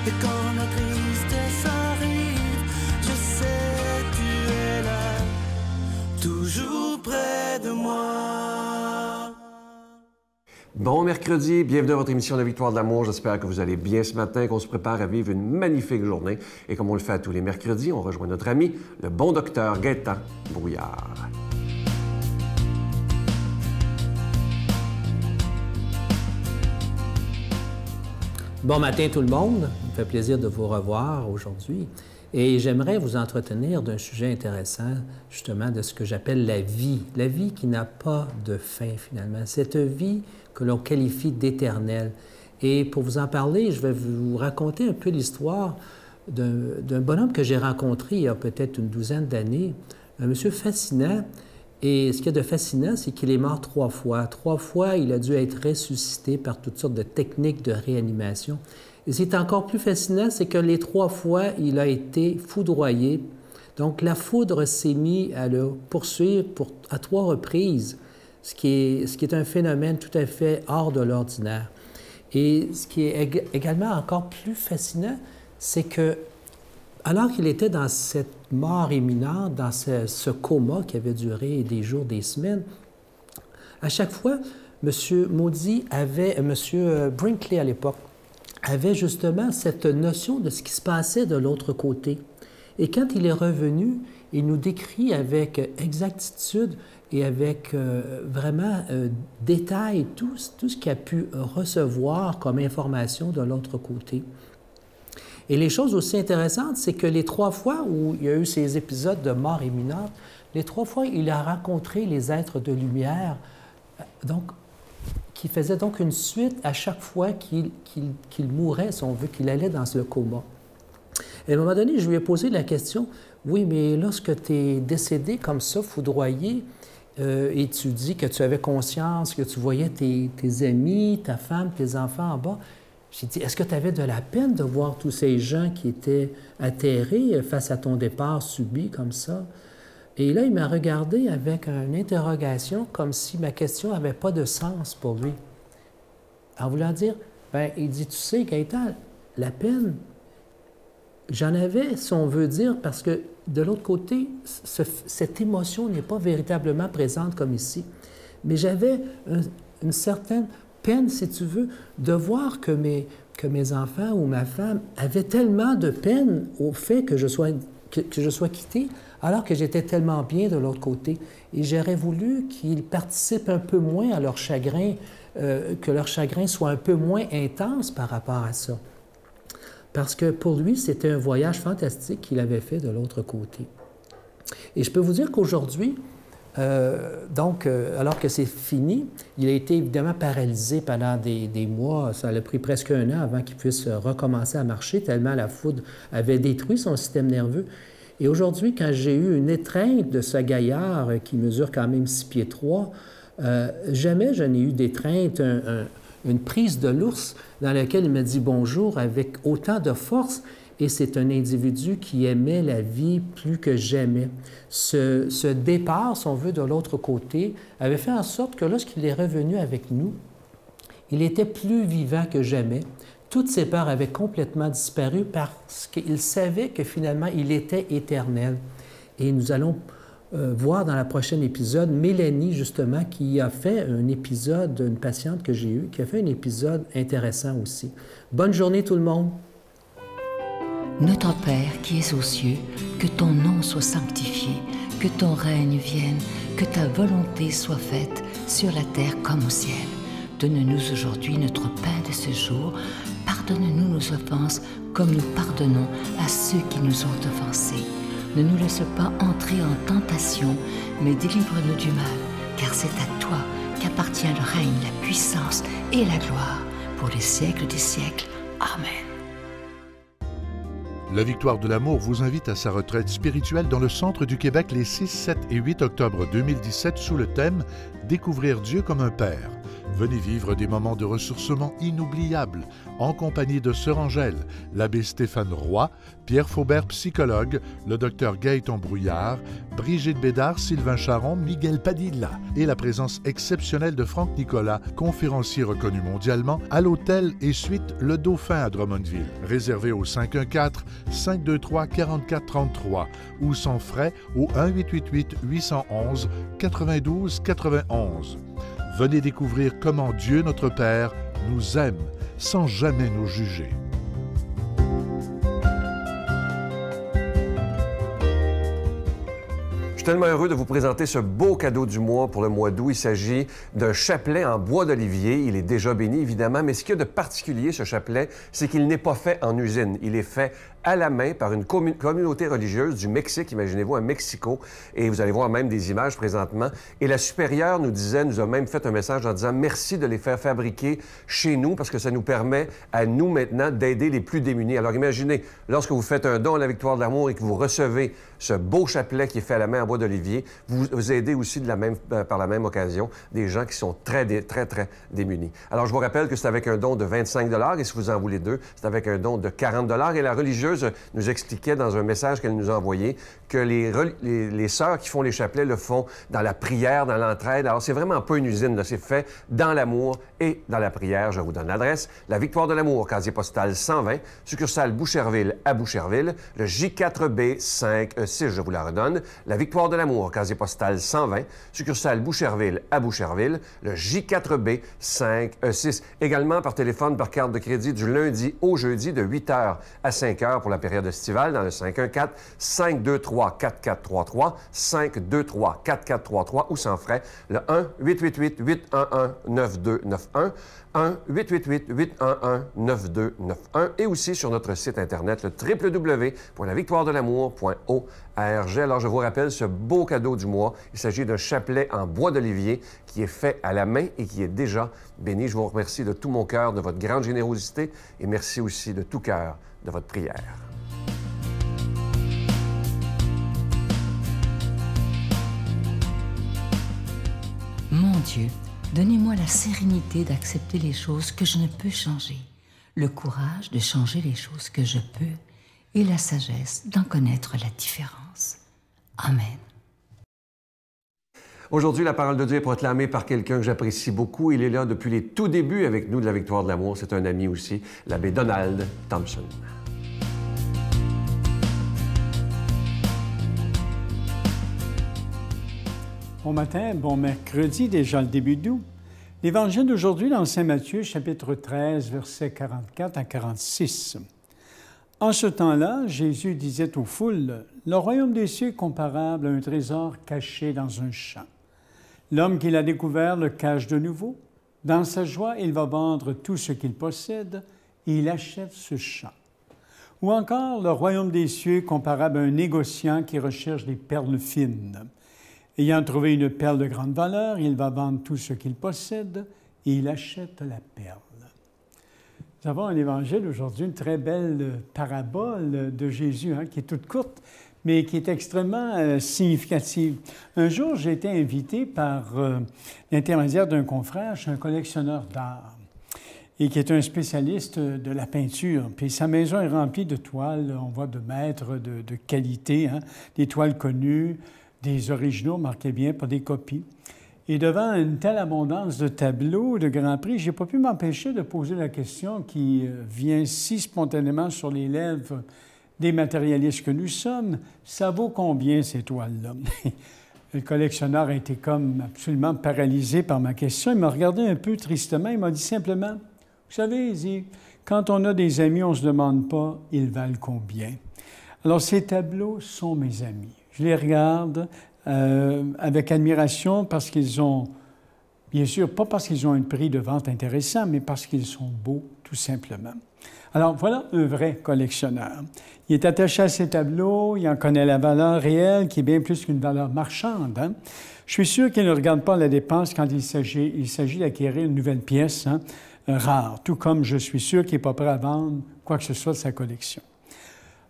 Et quand la tristesse arrive, je sais tu es là, toujours près de moi. Bon mercredi, bienvenue à votre émission de la Victoire de l'amour. J'espère que vous allez bien ce matin, qu'on se prépare à vivre une magnifique journée. Et comme on le fait à tous les mercredis, on rejoint notre ami, le bon docteur Gaétan Brouillard. Bon matin tout le monde, ça me fait plaisir de vous revoir aujourd'hui. Et j'aimerais vous entretenir d'un sujet intéressant, justement, de ce que j'appelle la vie qui n'a pas de fin finalement, cette vie que l'on qualifie d'éternelle. Et pour vous en parler, je vais vous raconter un peu l'histoire d'un bonhomme que j'ai rencontré il y a peut-être une douzaine d'années, un monsieur fascinant. Et ce qu'il y a de fascinant, c'est qu'il est mort 3 fois. 3 fois, il a dû être ressuscité par toutes sortes de techniques de réanimation. Et ce qui est encore plus fascinant, c'est que les 3 fois, il a été foudroyé. Donc, la foudre s'est mise à le poursuivre à 3 reprises, ce qui est un phénomène tout à fait hors de l'ordinaire. Et ce qui est également encore plus fascinant, c'est que alors qu'il était dans cette mort imminente, dans ce coma qui avait duré des jours, des semaines, à chaque fois, M. Maudit avait, M. Brinkley à l'époque, avait justement cette notion de ce qui se passait de l'autre côté. Et quand il est revenu, il nous décrit avec exactitude et avec vraiment détail tout ce qu'il a pu recevoir comme information de l'autre côté. Et les choses aussi intéressantes, c'est que les 3 fois où il y a eu ces épisodes de mort imminente, les 3 fois, il a rencontré les êtres de lumière, donc, qui faisaient donc une suite à chaque fois qu'il mourait, si on veut, qu'il allait dans le coma. Et à un moment donné, je lui ai posé la question, « Oui, mais lorsque tu es décédé comme ça, foudroyé, et tu dis que tu avais conscience, que tu voyais tes amis, ta femme, tes enfants en bas, j'ai dit, est-ce que tu avais de la peine de voir tous ces gens qui étaient atterrés face à ton départ subi comme ça? » Et là, il m'a regardé avec une interrogation, comme si ma question n'avait pas de sens pour lui. En voulant dire, bien, il dit, tu sais, Gaétan, la peine, j'en avais, si on veut dire, parce que de l'autre côté, cette émotion n'est pas véritablement présente comme ici. Mais j'avais une certaine peine, si tu veux, de voir que mes enfants ou ma femme avaient tellement de peine au fait que je sois quitté, alors que j'étais tellement bien de l'autre côté. Et j'aurais voulu qu'ils participent un peu moins à leur chagrin, que leur chagrin soit un peu moins intense par rapport à ça. Parce que pour lui, c'était un voyage fantastique qu'il avait fait de l'autre côté. Et je peux vous dire qu'aujourd'hui, alors que c'est fini, il a été évidemment paralysé pendant des mois. Ça a pris presque 1 an avant qu'il puisse recommencer à marcher, tellement la foudre avait détruit son système nerveux. Et aujourd'hui, quand j'ai eu une étreinte de ce gaillard qui mesure quand même 6 pieds 3, jamais je n'ai eu d'étreinte, une prise de l'ours dans laquelle il m'a dit bonjour avec autant de force. Et c'est un individu qui aimait la vie plus que jamais. Ce départ, si on veut, de l'autre côté, avait fait en sorte que lorsqu'il est revenu avec nous, il était plus vivant que jamais. Toutes ses peurs avaient complètement disparu parce qu'il savait que finalement, il était éternel. Et nous allons voir dans le prochain épisode Mélanie, justement, qui a fait un épisode, une patiente que j'ai eue, qui a fait un épisode intéressant aussi. Bonne journée tout le monde! Notre Père qui es aux cieux, que ton nom soit sanctifié, que ton règne vienne, que ta volonté soit faite sur la terre comme au ciel. Donne-nous aujourd'hui notre pain de ce jour. Pardonne-nous nos offenses comme nous pardonnons à ceux qui nous ont offensés. Ne nous laisse pas entrer en tentation, mais délivre-nous du mal, car c'est à toi qu'appartient le règne, la puissance et la gloire pour les siècles des siècles. Amen. La Victoire de l'amour vous invite à sa retraite spirituelle dans le centre du Québec les 6, 7 et 8 octobre 2017 sous le thème « Découvrir Dieu comme un Père ». Venez vivre des moments de ressourcement inoubliables en compagnie de Sœur Angèle, l'abbé Stéphane Roy, Pierre Faubert, psychologue, le docteur Gaëtan Brouillard, Brigitte Bédard, Sylvain Charon, Miguel Padilla et la présence exceptionnelle de Franck Nicolas, conférencier reconnu mondialement, à l'hôtel et suite Le Dauphin à Drummondville. Réservé au 514-523-4433 ou sans frais au 1-888-811-92-91. Venez découvrir comment Dieu, notre Père, nous aime sans jamais nous juger. Je suis tellement heureux de vous présenter ce beau cadeau du mois pour le mois d'août. Il s'agit d'un chapelet en bois d'olivier. Il est déjà béni, évidemment, mais ce qu'il y a de particulier, ce chapelet, c'est qu'il n'est pas fait en usine. Il est fait à la main par une communauté religieuse du Mexique, imaginez-vous, à Mexico, et vous allez voir même des images présentement. Et la supérieure nous a même fait un message en disant merci de les faire fabriquer chez nous parce que ça nous permet à nous maintenant d'aider les plus démunis. Alors imaginez, lorsque vous faites un don à la Victoire de l'Amour et que vous recevez ce beau chapelet qui est fait à la main en bois d'olivier, vous aidez aussi par la même occasion des gens qui sont très démunis. Alors je vous rappelle que c'est avec un don de 25 $ et si vous en voulez deux, c'est avec un don de 40 $ et la religieuse nous expliquait dans un message qu'elle nous a envoyé que les sœurs qui font les chapelets le font dans la prière, dans l'entraide. Alors, c'est vraiment pas une usine, là. C'est fait dans l'amour et dans la prière. Je vous donne l'adresse. La Victoire de l'Amour, casier postal 120, succursale Boucherville à Boucherville, le J4B 5E6, je vous la redonne. La Victoire de l'Amour, casier postal 120, succursale Boucherville à Boucherville, le J4B 5E6. Également par téléphone, par carte de crédit du lundi au jeudi de 8h à 5h pour la période estivale dans le 514-523-4433, 523-4433 ou sans frais, le 1-888-811-9291, 1-888-811-9291 et aussi sur notre site Internet, le www.lavictoiredelamour.org. Alors, je vous rappelle ce beau cadeau du mois. Il s'agit d'un chapelet en bois d'olivier qui est fait à la main et qui est déjà béni. Je vous remercie de tout mon cœur de votre grande générosité et merci aussi de tout cœur de votre prière. Mon Dieu, donnez-moi la sérénité d'accepter les choses que je ne peux changer, le courage de changer les choses que je peux et la sagesse d'en connaître la différence. Amen. Aujourd'hui, la parole de Dieu est proclamée par quelqu'un que j'apprécie beaucoup. Il est là depuis les tout débuts avec nous de la Victoire de l'Amour. C'est un ami aussi, l'abbé Donald Thompson. Bon matin, bon mercredi, déjà le début d'août. L'Évangile d'aujourd'hui dans Saint Matthieu, chapitre 13, versets 44 à 46. En ce temps-là, Jésus disait aux foules, « Le royaume des cieux est comparable à un trésor caché dans un champ. L'homme qui l'a découvert le cache de nouveau. Dans sa joie, il va vendre tout ce qu'il possède et il achète ce champ. Ou encore, le royaume des cieux est comparable à un négociant qui recherche des perles fines. Ayant trouvé une perle de grande valeur, il va vendre tout ce qu'il possède et il achète la perle. » Nous avons un évangile aujourd'hui, une très belle parabole de Jésus, qui est toute courte, mais qui est extrêmement significative. Un jour, j'ai été invité par l'intermédiaire d'un confrère, je suis un collectionneur d'art, et qui est un spécialiste de la peinture. Puis sa maison est remplie de toiles, on voit de maîtres de qualité, des toiles connues, des originaux, marquez bien, pas des copies. Et devant une telle abondance de tableaux de Grand Prix, je n'ai pas pu m'empêcher de poser la question qui vient si spontanément sur les lèvres des matérialistes que nous sommes. Ça vaut combien ces toiles-là? Le collectionneur a été comme absolument paralysé par ma question. Il m'a regardé un peu tristement. Il m'a dit simplement, « Vous savez, il dit, quand on a des amis, on ne se demande pas, ils valent combien. » Alors, ces tableaux sont mes amis. Je les regarde avec admiration parce qu'ils ont, bien sûr, pas parce qu'ils ont un prix de vente intéressant, mais parce qu'ils sont beaux, tout simplement. Alors, voilà un vrai collectionneur. Il est attaché à ces tableaux, il en connaît la valeur réelle, qui est bien plus qu'une valeur marchande. Je suis sûr qu'il ne regarde pas la dépense quand il s'agit d'acquérir une nouvelle pièce rare, tout comme je suis sûr qu'il n'est pas prêt à vendre quoi que ce soit de sa collection.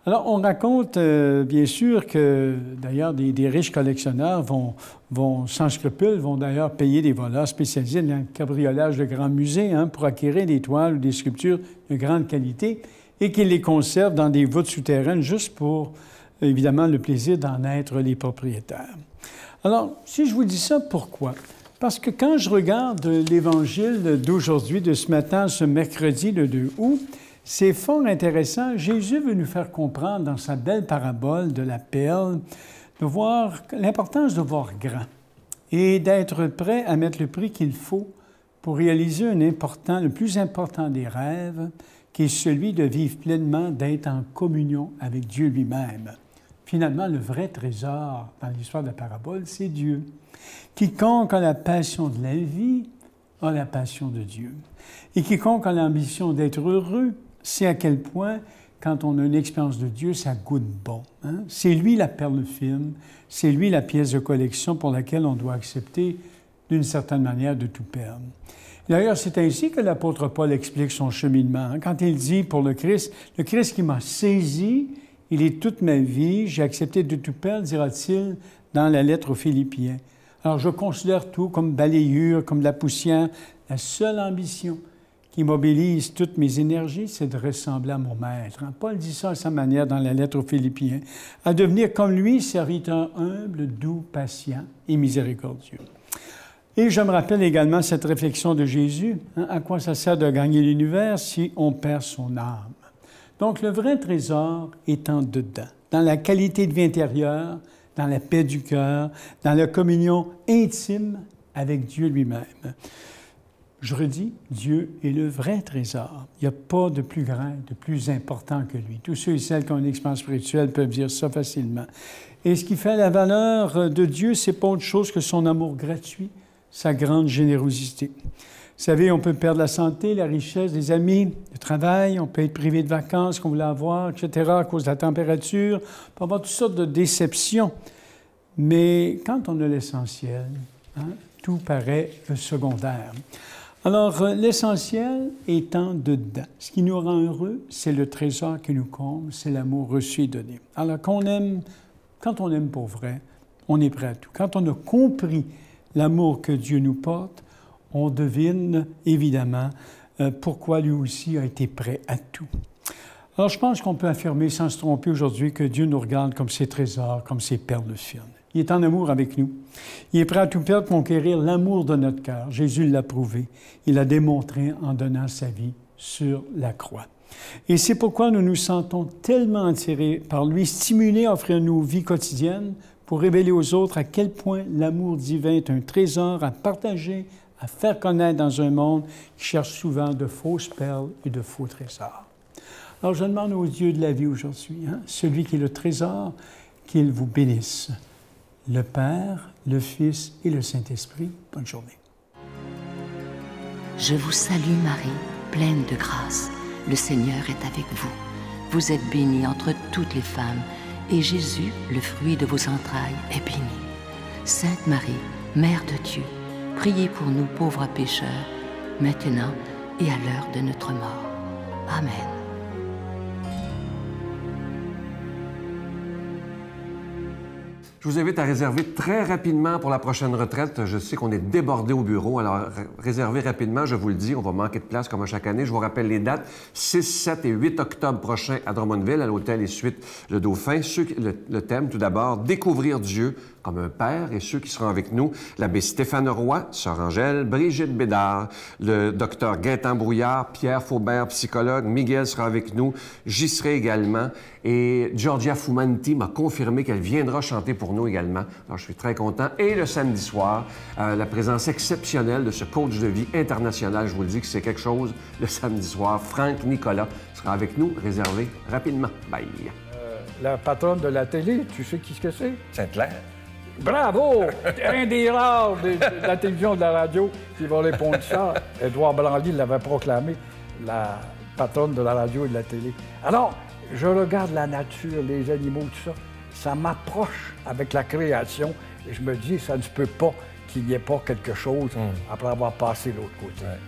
Alors, on raconte, bien sûr, que d'ailleurs, des riches collectionneurs vont sans scrupule, vont d'ailleurs payer des voleurs spécialisés dans le cabriolage de grands musées pour acquérir des toiles ou des sculptures de grande qualité et qu'ils les conservent dans des voûtes souterraines juste pour, évidemment, le plaisir d'en être les propriétaires. Alors, si je vous dis ça, pourquoi? Parce que quand je regarde l'Évangile d'aujourd'hui, de ce matin, ce mercredi, le 2 août, c'est fort intéressant. Jésus veut nous faire comprendre dans sa belle parabole de la perle de voir l'importance de voir grand et d'être prêt à mettre le prix qu'il faut pour réaliser le plus important des rêves, qui est celui de vivre pleinement, d'être en communion avec Dieu lui-même. Finalement, le vrai trésor dans l'histoire de la parabole, c'est Dieu. Quiconque a la passion de la vie a la passion de Dieu. Et quiconque a l'ambition d'être heureux, c'est à quel point, quand on a une expérience de Dieu, ça goûte bon. C'est lui la perle fine, c'est lui la pièce de collection pour laquelle on doit accepter, d'une certaine manière, de tout perdre. D'ailleurs, c'est ainsi que l'apôtre Paul explique son cheminement. Quand il dit pour le Christ qui m'a saisi, il est toute ma vie, j'ai accepté de tout perdre, dira-t-il dans la lettre aux Philippiens. Alors, je considère tout comme balayure, comme de la poussière. La seule ambition qui mobilise toutes mes énergies, c'est de ressembler à mon Maître. Paul dit ça à sa manière dans la lettre aux Philippiens, à devenir comme lui, serviteur humble, doux, patient et miséricordieux. Et je me rappelle également cette réflexion de Jésus, à quoi ça sert de gagner l'univers si on perd son âme? Donc, le vrai trésor est en dedans, dans la qualité de vie intérieure, dans la paix du cœur, dans la communion intime avec Dieu lui-même. Je redis, Dieu est le vrai trésor. Il n'y a pas de plus grand, de plus important que lui. Tous ceux et celles qui ont une expérience spirituelle peuvent dire ça facilement. Et ce qui fait la valeur de Dieu, c'est pas autre chose que son amour gratuit, sa grande générosité. Vous savez, on peut perdre la santé, la richesse, des amis, le travail, on peut être privé de vacances qu'on voulait avoir, etc., à cause de la température. On peut avoir toutes sortes de déceptions. Mais quand on a l'essentiel, tout paraît secondaire. Alors, l'essentiel étant dedans. Ce qui nous rend heureux, c'est le trésor qui nous comble, c'est l'amour reçu et donné. Alors, quand on aime pour vrai, on est prêt à tout. Quand on a compris l'amour que Dieu nous porte, on devine évidemment pourquoi lui aussi a été prêt à tout. Alors, je pense qu'on peut affirmer sans se tromper aujourd'hui que Dieu nous regarde comme ses trésors, comme ses perles fines. Il est en amour avec nous. Il est prêt à tout perdre pour conquérir l'amour de notre cœur. Jésus l'a prouvé. Il l'a démontré en donnant sa vie sur la croix. Et c'est pourquoi nous nous sentons tellement attirés par lui, stimulés à offrir nos vies quotidiennes pour révéler aux autres à quel point l'amour divin est un trésor à partager, à faire connaître dans un monde qui cherche souvent de fausses perles et de faux trésors. Alors je demande au Dieu de la vie aujourd'hui, celui qui est le trésor, qu'il vous bénisse. Le Père, le Fils et le Saint-Esprit. Bonne journée. Je vous salue Marie, pleine de grâce. Le Seigneur est avec vous. Vous êtes bénie entre toutes les femmes, et Jésus, le fruit de vos entrailles, est béni. Sainte Marie, Mère de Dieu, priez pour nous pauvres pécheurs, maintenant et à l'heure de notre mort. Amen. Je vous invite à réserver très rapidement pour la prochaine retraite. Je sais qu'on est débordé au bureau, alors réservez rapidement, je vous le dis, on va manquer de place comme à chaque année. Je vous rappelle les dates, 6, 7 et 8 octobre prochains à Drummondville, à l'hôtel et suite Le Dauphin. Le thème, tout d'abord, découvrir Dieu comme un père, et ceux qui seront avec nous, l'abbé Stéphane Roy, sœur Angèle, Brigitte Bédard, le docteur Gaétan Brouillard, Pierre Faubert, psychologue, Miguel sera avec nous, j'y serai également, et Giorgia Fumanti m'a confirmé qu'elle viendra chanter pour nous également. Alors, je suis très content. Et le samedi soir, la présence exceptionnelle de ce coach de vie international, je vous le dis que c'est quelque chose, le samedi soir, Franck Nicolas sera avec nous, réservé rapidement. Bye! La patronne de la télé, tu sais qui ce que c'est? Sainte-Claire. Bravo! Un des rares de la télévision, de la radio qui va répondre ça. Édouard Branly l'avait proclamé, la patronne de la radio et de la télé. Alors, je regarde la nature, les animaux, tout ça. Ça m'approche avec la création et je me dis, ça ne se peut pas qu'il n'y ait pas quelque chose après avoir passé de l'autre côté. Ouais.